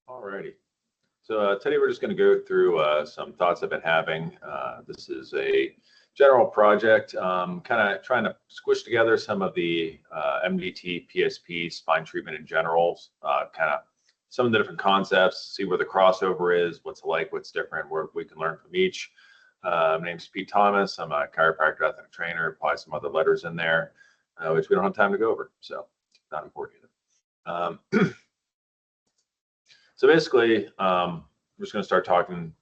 Alrighty. So today we're just going to go through some thoughts I've been having. This is a general project, kind of trying to squish together some of the MDT, PSP, spine treatment in general, kind of some of the different concepts, see where the crossover is, what's alike, what's different, where we can learn from each. My name's Pete Thomas. I'm a chiropractor, athletic trainer, probably some other letters in there, which we don't have time to go over, so not important either. So basically, we're just going to start talking,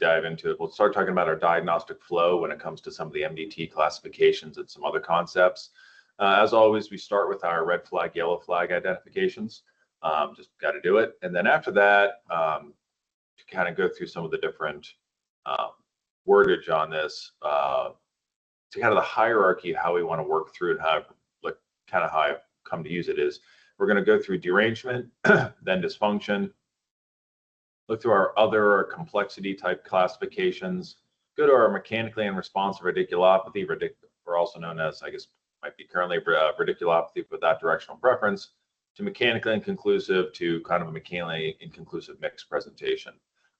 dive into it. We'll start talking about our diagnostic flow when it comes to some of the MDT classifications and some other concepts. As always, we start with our red flag, yellow flag identifications. Just got to do it. And then after that, to kind of go through some of the different wordage on this, to kind of the hierarchy of how we want to work through it, how I've come to use it is, we're going to go through derangement, then dysfunction, look through our other or complexity type classifications, go to our mechanically unresponsive radiculopathy, or also known as, I guess, might be currently radiculopathy without directional preference, to mechanically inconclusive, to kind of a mechanically inconclusive mixed presentation.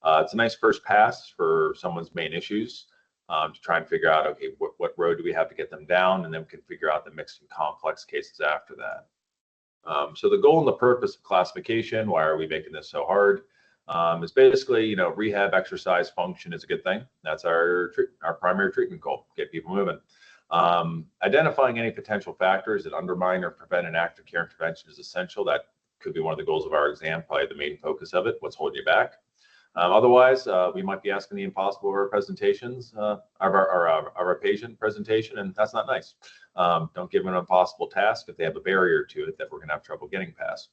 It's a nice first pass for someone's main issues to try and figure out, okay, what road do we have to get them down, and then we can figure out the mixed and complex cases after that. So the goal and the purpose of classification, why are we making this so hard, is basically, rehab, exercise, function is a good thing. That's our primary treatment goal, get people moving. Identifying any potential factors that undermine or prevent an active care intervention is essential. That could be one of the goals of our exam, probably the main focus of it, what's holding you back. Otherwise, we might be asking the impossible of our presentations, of our patient presentation, and that's not nice. Don't give them an impossible task if they have a barrier to it that we're going to have trouble getting past.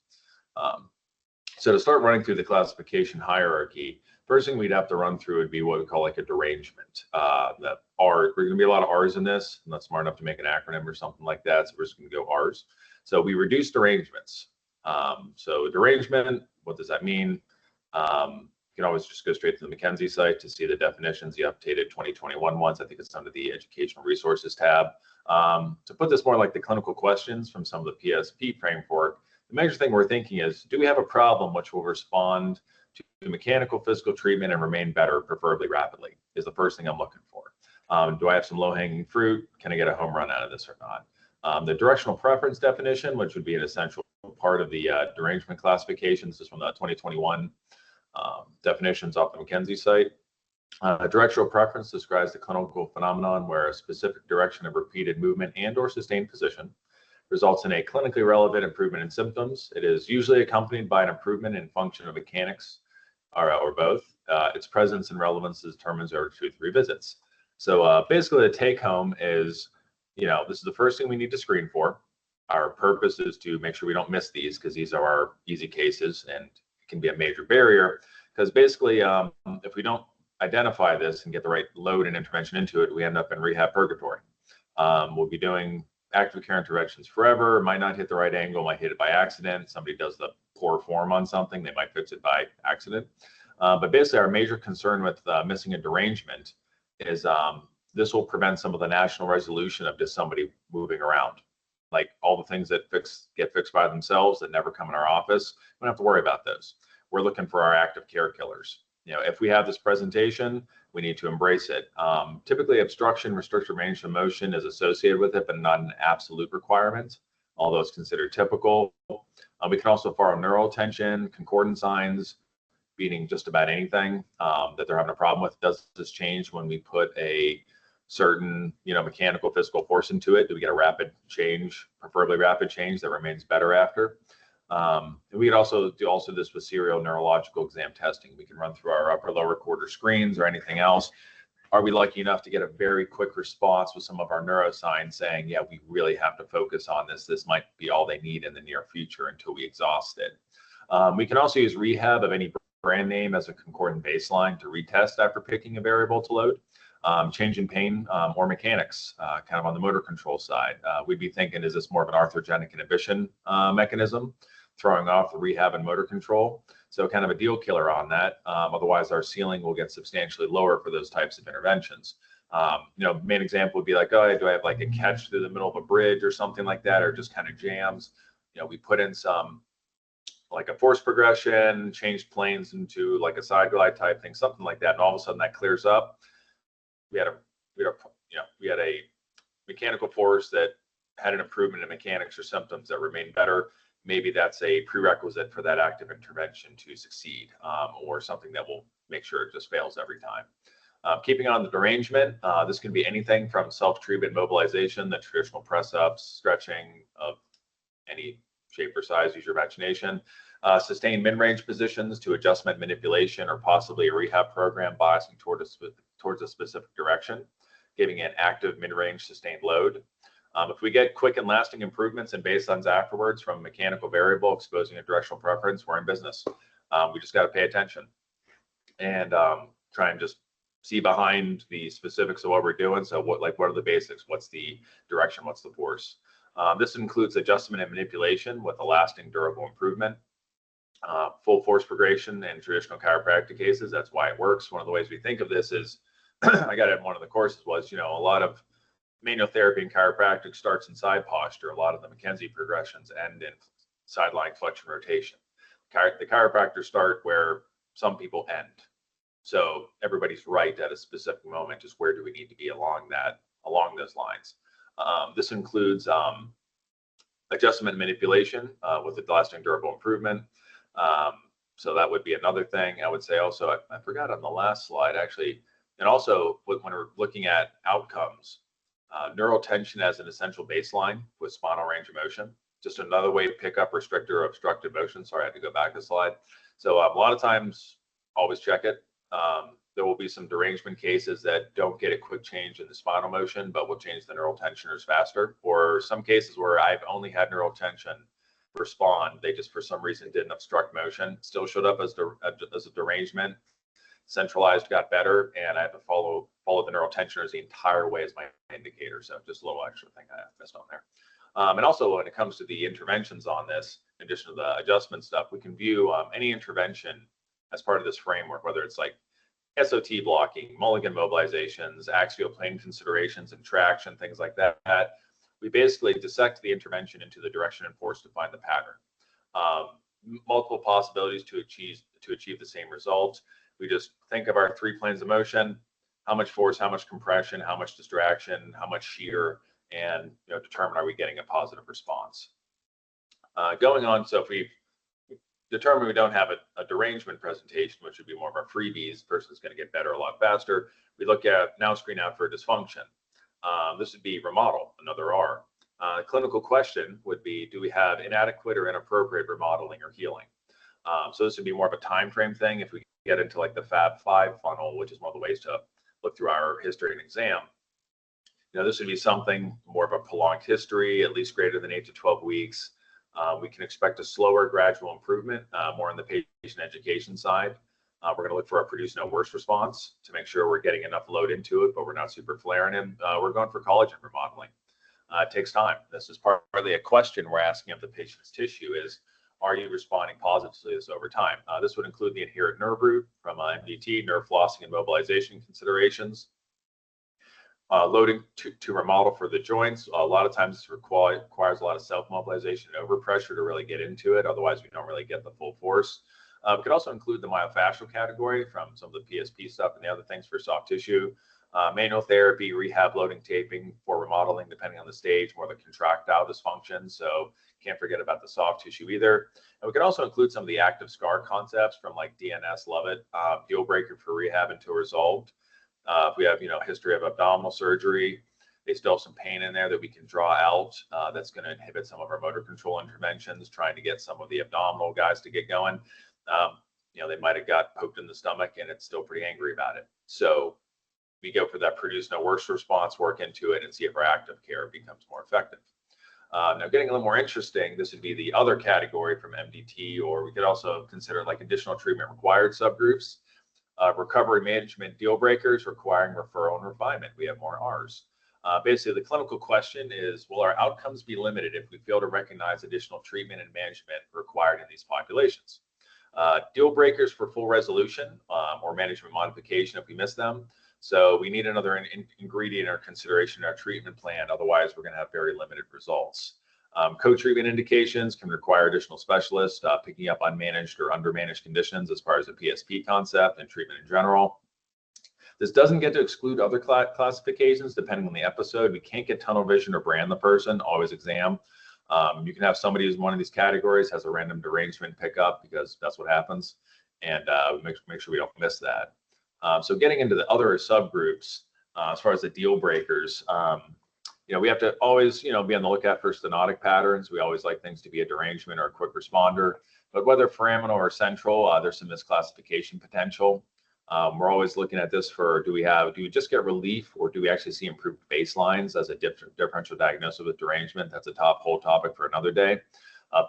So to start running through the classification hierarchy, first thing we'd have to run through would be what we call like a derangement. We're going to be a lot of R's in this. I'm not smart enough to make an acronym or something like that, so we're just going to go R's. So we reduce derangements. So derangement, what does that mean? You can always just go straight to the McKenzie site to see the definitions, the updated 2021 ones. I think it's under the educational resources tab. To put this more like the clinical questions from some of the PSP framework, the major thing we're thinking is, do we have a problem which will respond to mechanical physical treatment and remain better, preferably rapidly, is the first thing I'm looking for. Do I have some low-hanging fruit? Can I get a home run out of this or not? The directional preference definition, which would be an essential part of the derangement classification. This is from the 2021 definitions off the McKenzie site. Directional preference describes the clinical phenomenon where a specific direction of repeated movement and or sustained position results in a clinically relevant improvement in symptoms. It is usually accompanied by an improvement in function of mechanics or both. Its presence and relevance determines over 2 to 3 visits. So basically the take home is, this is the first thing we need to screen for. Our purpose is to make sure we don't miss these, because these are our easy cases and it can be a major barrier, because basically if we don't identify this and get the right load and intervention into it, we end up in rehab purgatory. We'll be doing active care interventions forever, might not hit the right angle, might hit it by accident. Somebody does the poor form on something, they might fix it by accident. But basically our major concern with missing a derangement is this will prevent some of the national resolution of just somebody moving around. Like all the things that get fixed by themselves that never come in our office, we don't have to worry about those. We're looking for our active care killers. If we have this presentation, we need to embrace it. Typically, obstruction, restricted range of motion is associated with it, but not an absolute requirement, although it's considered typical. We can also follow neural tension, concordant signs, beating just about anything that they're having a problem with. Does this change when we put a certain, mechanical physical force into it? Do we get a rapid change, preferably rapid change that remains better after? And we could also do this with serial neurological exam testing. We can run through our upper lower quarter screens or anything else. Are we lucky enough to get a very quick response with some of our neuroscience saying, yeah, we really have to focus on this. This might be all they need in the near future until we exhaust it. We can also use rehab of any brand name as a concordant baseline to retest after picking a variable to load. Change in pain or mechanics, kind of on the motor control side. We'd be thinking, is this more of an arthrogenic inhibition mechanism, throwing off the rehab and motor control? So kind of a deal killer on that. Otherwise, our ceiling will get substantially lower for those types of interventions. Main example would be like, oh, do I have like a catch through the middle of a bridge or something like that, or just kind of jams? We put in some like a force progression, changed planes into like a side glide type thing, something like that, and all of a sudden that clears up. We had a mechanical force that had an improvement in mechanics or symptoms that remained better. Maybe that's a prerequisite for that active intervention to succeed, or something that will make sure it just fails every time. Keeping on the derangement, this can be anything from self-treatment mobilization, the traditional press-ups, stretching of any shape or size, use your imagination, sustained mid-range positions to adjustment manipulation, or possibly a rehab program biasing towards a specific direction, giving an active mid-range sustained load. If we get quick and lasting improvements in baselines afterwards from a mechanical variable exposing a directional preference, we're in business. We just got to pay attention and try and just see behind the specifics of what we're doing. So what are the basics? What's the direction? What's the force? This includes adjustment and manipulation with a lasting, durable improvement. Full force progression in traditional chiropractic cases. That's why it works. One of the ways we think of this is, I got it in one of the courses, was, a lot of manual therapy in chiropractic starts in side posture. A lot of the McKenzie progressions end in sideline flexion rotation. The chiropractors start where some people end. So everybody's right at a specific moment, just where do we need to be along those lines. This includes adjustment and manipulation with a lasting, durable improvement. So that would be another thing I would say. Also, I forgot on the last slide actually, and also when we're looking at outcomes, neural tension as an essential baseline with spinal range of motion. Just another way to pick up restricted or obstructed motion. Sorry, I had to go back a slide. So a lot of times, always check it. There will be some derangement cases that don't get a quick change in the spinal motion, but will change the neural tensioners faster. Or some cases where I've only had neural tension respond, they just for some reason didn't obstruct motion, still showed up as a derangement, centralized, got better, and I have to follow the neural tensioners the entire way as my indicator. So just a little extra thing I missed on there. And also when it comes to the interventions on this, in addition to the adjustment stuff, we can view any intervention as part of this framework, whether it's like SOT blocking, mulligan mobilizations, axial plane considerations, and traction, things like that. We basically dissect the intervention into the direction and force to find the pattern. Multiple possibilities to achieve the same result. We just think of our 3 planes of motion: how much force, how much compression, how much distraction, how much shear, and determine, are we getting a positive response. Going on, so if we determine we don't have a derangement presentation, which would be more of our freebies, person's going to get better a lot faster, we look at, now screen out for dysfunction. This would be remodel, another R. Clinical question would be, do we have inadequate or inappropriate remodeling or healing? So this would be more of a time frame thing. If we get into like the Fab 5 funnel, which is one of the ways to look through our history and exam, this would be something more of a prolonged history, at least greater than 8 to 12 weeks. We can expect a slower gradual improvement, more on the patient education side. We're going to look for a produce no worse response to make sure we're getting enough load into it, but we're not super flaring in. We're going for collagen remodeling. It takes time. This is partly a question we're asking of the patient's tissue is, are you responding positively to this over time? This would include the inherent nerve root from MDT, nerve flossing and mobilization considerations. Loading to remodel for the joints. A lot of times this requires a lot of self-mobilization and overpressure to really get into it. Otherwise, we don't really get the full force. We could also include the myofascial category from some of the PSP stuff and the other things for soft tissue. Manual therapy, rehab, loading, taping for remodeling, depending on the stage, more the contractile dysfunction. So can't forget about the soft tissue either. And we can also include some of the active scar concepts from like DNS, love it, deal breaker for rehab until resolved. If we have, history of abdominal surgery, they still have some pain in there that we can draw out. That's going to inhibit some of our motor control interventions, trying to get some of the abdominal guys to get going. They might have got poked in the stomach and it's still pretty angry about it. So we go for that produce no worse response, work into it, and see if our active care becomes more effective. Now, getting a little more interesting, this would be the other category from MDT, or we could also consider like additional treatment required subgroups. Recovery management deal breakers requiring referral and refinement. We have more R's. Basically, the clinical question is, will our outcomes be limited if we fail to recognize additional treatment and management required in these populations? Deal breakers for full resolution or management modification if we miss them. So we need another ingredient or consideration in our treatment plan. Otherwise, we're going to have very limited results. Co-treatment indications can require additional specialists picking up unmanaged or undermanaged conditions as far as the PSP concept and treatment in general. This doesn't get to exclude other classifications depending on the episode. We can't get tunnel vision or brand the person, always exam. You can have somebody who's in one of these categories has a random derangement pickup because that's what happens, and make sure we don't miss that. So getting into the other subgroups, as far as the deal breakers, we have to always, be on the lookout for stenotic patterns. We always like things to be a derangement or a quick responder, but whether foraminal or central, there's some misclassification potential. We're always looking at this for, do we just get relief, or do we actually see improved baselines as a differential diagnosis with derangement? That's a whole topic for another day.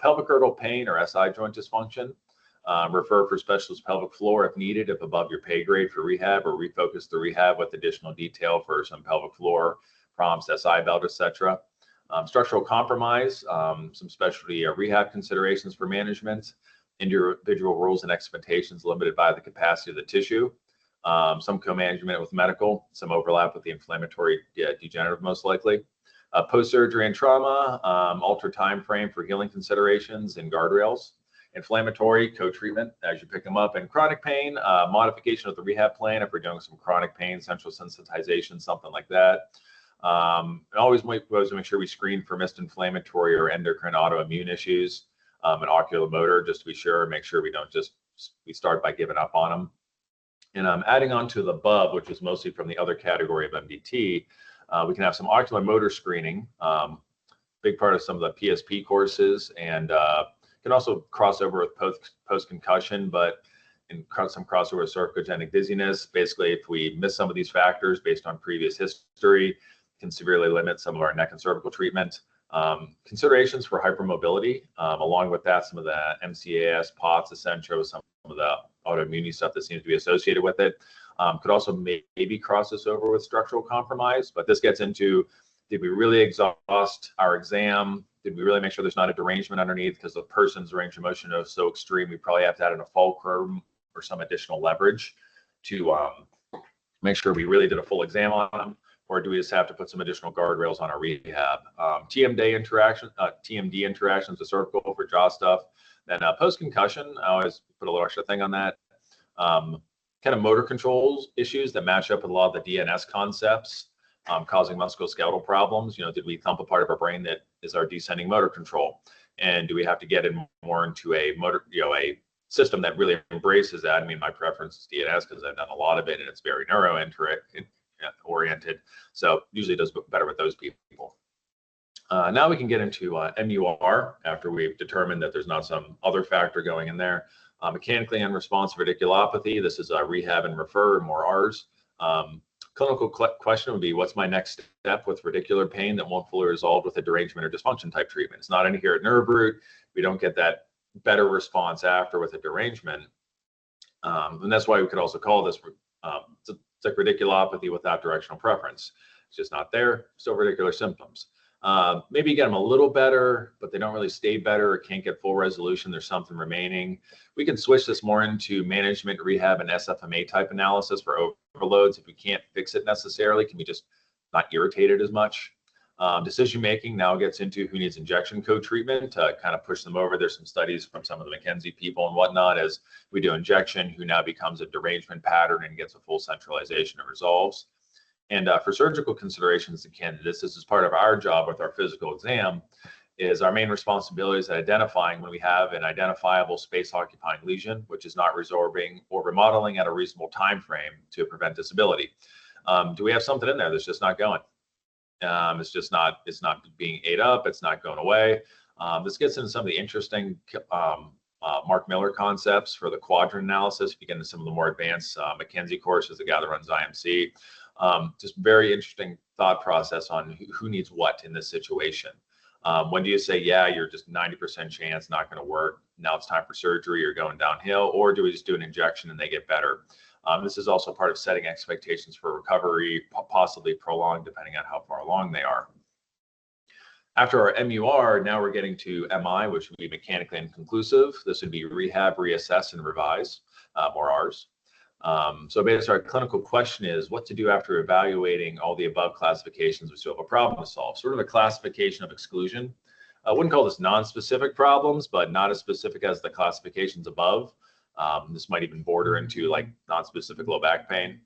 Pelvic girdle pain or SI joint dysfunction. Refer for specialist pelvic floor if needed, if above your pay grade for rehab, or refocus the rehab with additional detail for some pelvic floor prompts, SI belt, etc. Structural compromise, some specialty rehab considerations for management. Individual rules and expectations limited by the capacity of the tissue. Some co-management with medical, some overlap with the inflammatory degenerative most likely. Post-surgery and trauma, altered time frame for healing considerations and guardrails. Inflammatory co-treatment as you pick them up, and chronic pain, modification of the rehab plan if we're doing some chronic pain, central sensitization, something like that. And always make sure we screen for missed inflammatory or endocrine autoimmune issues, and ocular motor, just to be sure, make sure we don't we start by giving up on them. And adding on to the above, which is mostly from the other category of MDT, we can have some ocular motor screening, big part of some of the PSP courses, and can also cross over with post-concussion, but in some crossover with sarcogenic dizziness. Basically, if we miss some of these factors based on previous history, can severely limit some of our neck and cervical treatment. Considerations for hypermobility, along with that, some of the MCAS, POTS, essential, some of the autoimmune stuff that seems to be associated with it. Could also maybe cross this over with structural compromise, but this gets into, did we really exhaust our exam? Did we really make sure there's not a derangement underneath? Because the person's range of motion is so extreme, we probably have to add in a fulcrum or some additional leverage to make sure we really did a full exam on them. Or do we just have to put some additional guardrails on our rehab? TMD interactions with cervical for jaw stuff. Then post-concussion, I always put a little extra thing on that. Kind of motor controls issues that match up with a lot of the DNS concepts, causing musculoskeletal problems. Did we thump a part of our brain that is our descending motor control? And do we have to get in more into a motor, a system that really embraces that? I mean, my preference is DNS because I've done a lot of it and it's very neuro-oriented. So usually does better with those people. Now we can get into MUR after we've determined that there's not some other factor going in there. Mechanically unresponsive radiculopathy. This is rehab and refer, more R's. Clinical question would be, what's my next step with radicular pain that won't fully resolve with a derangement or dysfunction type treatment? It's not any here at nerve root. We don't get that better response after with a derangement. And that's why we could also call this it's like radiculopathy without directional preference. It's just not there, still radicular symptoms. Maybe you get them a little better, but they don't really stay better or can't get full resolution. There's something remaining. We can switch this more into management, rehab, and SFMA type analysis for overloads. If we can't fix it necessarily, can we just not irritate it as much? Decision making now gets into who needs injection co-treatment to kind of push them over. There's some studies from some of the McKenzie people and whatnot as we do injection, who now becomes a derangement pattern and gets a full centralization and resolves. And for surgical considerations and candidates, this is part of our job with our physical exam, is our main responsibility is identifying when we have an identifiable space-occupying lesion, which is not resorbing or remodeling at a reasonable time frame to prevent disability. Do we have something in there that's just not going? It's not being ate up. It's not going away. This gets into some of the interesting Mark Miller concepts for the quadrant analysis. If you get into some of the more advanced McKenzie courses, the guy that runs IMC, just very interesting thought process on who needs what in this situation. When do you say, yeah, you're just 90% chance not going to work, now it's time for surgery, you're going downhill, or do we just do an injection and they get better? This is also part of setting expectations for recovery, possibly prolonged, depending on how far along they are. After our MUR, now we're getting to MI, which would be mechanically inconclusive. This would be rehab, reassess, and revise, more R's. So basically, our clinical question is what to do after evaluating all the above classifications. We still have a problem to solve, sort of a classification of exclusion. I wouldn't call this non-specific problems, but not as specific as the classifications above. This might even border into like non-specific low back pain,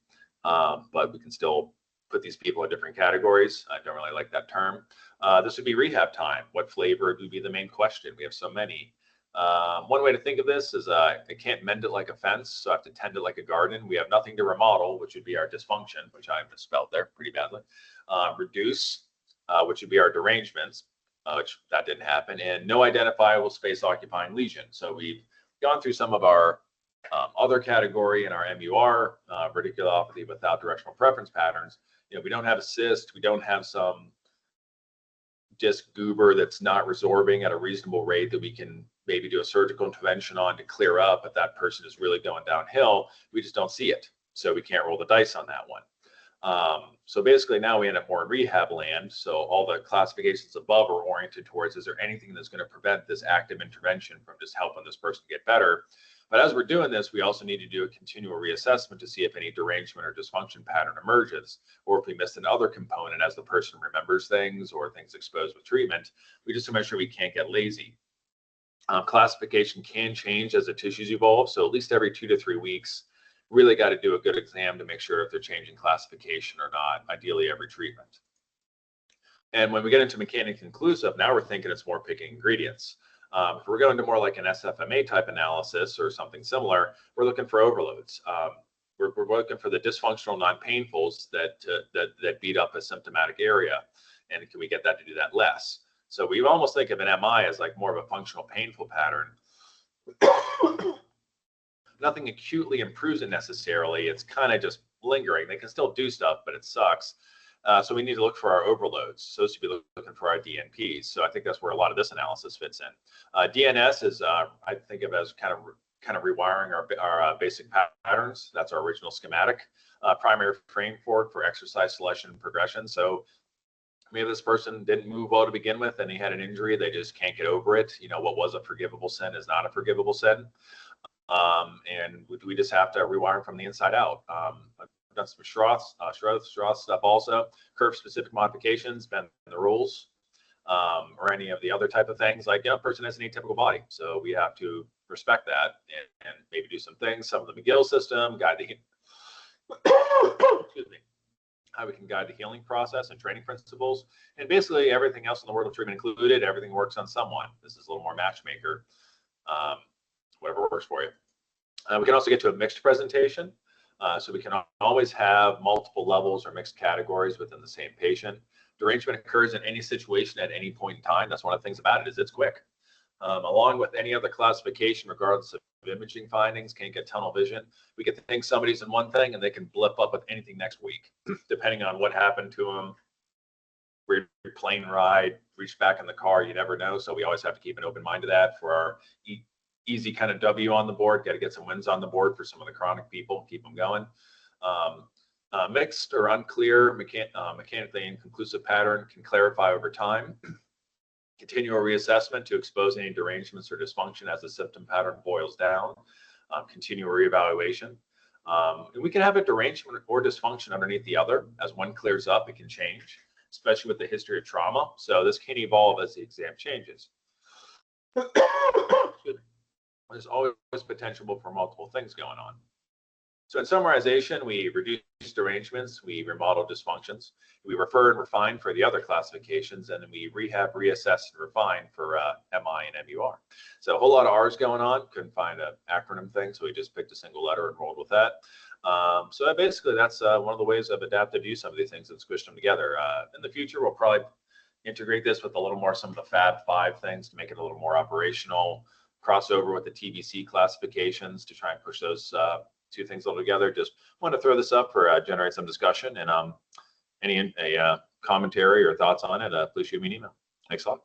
but we can still put these people in different categories. I don't really like that term. This would be rehab time. What flavor would be the main question? We have so many. One way to think of this is I can't mend it like a fence, so I have to tend it like a garden. We have nothing to remodel, which would be our dysfunction, which I misspelled there pretty badly. Reduce, which would be our derangements, which that didn't happen, and no identifiable space occupying lesion. So we've gone through some of our other category in our MUR, radiculopathy without directional preference patterns. We don't have a cyst, we don't have some disc goober that's not resorbing at a reasonable rate that we can maybe do a surgical intervention on to clear up, but that person is really going downhill. We just don't see it. So we can't roll the dice on that one. So basically now we end up more in rehab land. So all the classifications above are oriented towards, is there anything that's going to prevent this active intervention from just helping this person get better? But as we're doing this, we also need to do a continual reassessment to see if any derangement or dysfunction pattern emerges, or if we missed another component as the person remembers things or things exposed with treatment. We just to make sure we can't get lazy. Classification can change as the tissues evolve. So at least every 2 to 3 weeks, really got to do a good exam to make sure if they're changing classification or not, ideally every treatment. And when we get into mechanically conclusive, now we're thinking it's more picking ingredients. If we're going to more like an SFMA type analysis or something similar, we're looking for overloads. We're looking for the dysfunctional non-painfuls that beat up a symptomatic area. And can we get that to do that less? So we almost think of an MI as like more of a functional painful pattern. Nothing acutely improves it necessarily. It's kind of just lingering. They can still do stuff, but it sucks. So we need to look for our overloads. So to be looking for our DNPs. So I think that's where a lot of this analysis fits in. DNS is I think of as kind of rewiring our basic patterns. That's our original schematic. Primary framework for exercise selection and progression. So maybe this person didn't move well to begin with, and he had an injury. They just can't get over it. What was a forgivable sin is not a forgivable sin. And we just have to rewire from the inside out. I've done some Schroth stuff also, curve-specific modifications, bend the rules, or any of the other type of things. Like, a person has an atypical body, so we have to respect that and maybe do some things. Some of the McGill system, guide the excuse me, how we can guide the healing process and training principles, and basically everything else in the world of treatment included. Everything works on someone. This is a little more matchmaker. Whatever works for you. We can also get to a mixed presentation. So we can always have multiple levels or mixed categories within the same patient. Derangement occurs in any situation at any point in time. That's one of the things about it, is it's quick. Along with any other classification, regardless of imaging findings, can't get tunnel vision. We get to think somebody's in one thing and they can blip up with anything next week, depending on what happened to them. Weird plane ride, reach back in the car, you never know. So we always have to keep an open mind to that for our easy kind of W on the board. Got to get some wins on the board for some of the chronic people, keep them going. Mixed or unclear mechanically inconclusive pattern can clarify over time. Continual reassessment to expose any derangements or dysfunction as the symptom pattern boils down. Continual reevaluation. And we can have a derangement or dysfunction underneath the other. As one clears up, it can change, especially with the history of trauma. So this can evolve as the exam changes. Excuse me. There's always potential for multiple things going on. So in summarization, we reduce derangements, we remodel dysfunctions, we refer and refine for the other classifications, and then we rehab, reassess, and refine for MI and MUR. So a whole lot of R's going on. Couldn't find an acronym thing, so we just picked a single letter and rolled with that. So basically, that's one of the ways I've adapted to use some of these things and squished them together. In the future, we'll probably integrate this with a little more some of the Fab 5 things to make it a little more operational. Crossover with the TBC classifications to try and push those two things all together. Just want to throw this up for generate some discussion, and any commentary or thoughts on it, please shoot me an email. Thanks a lot.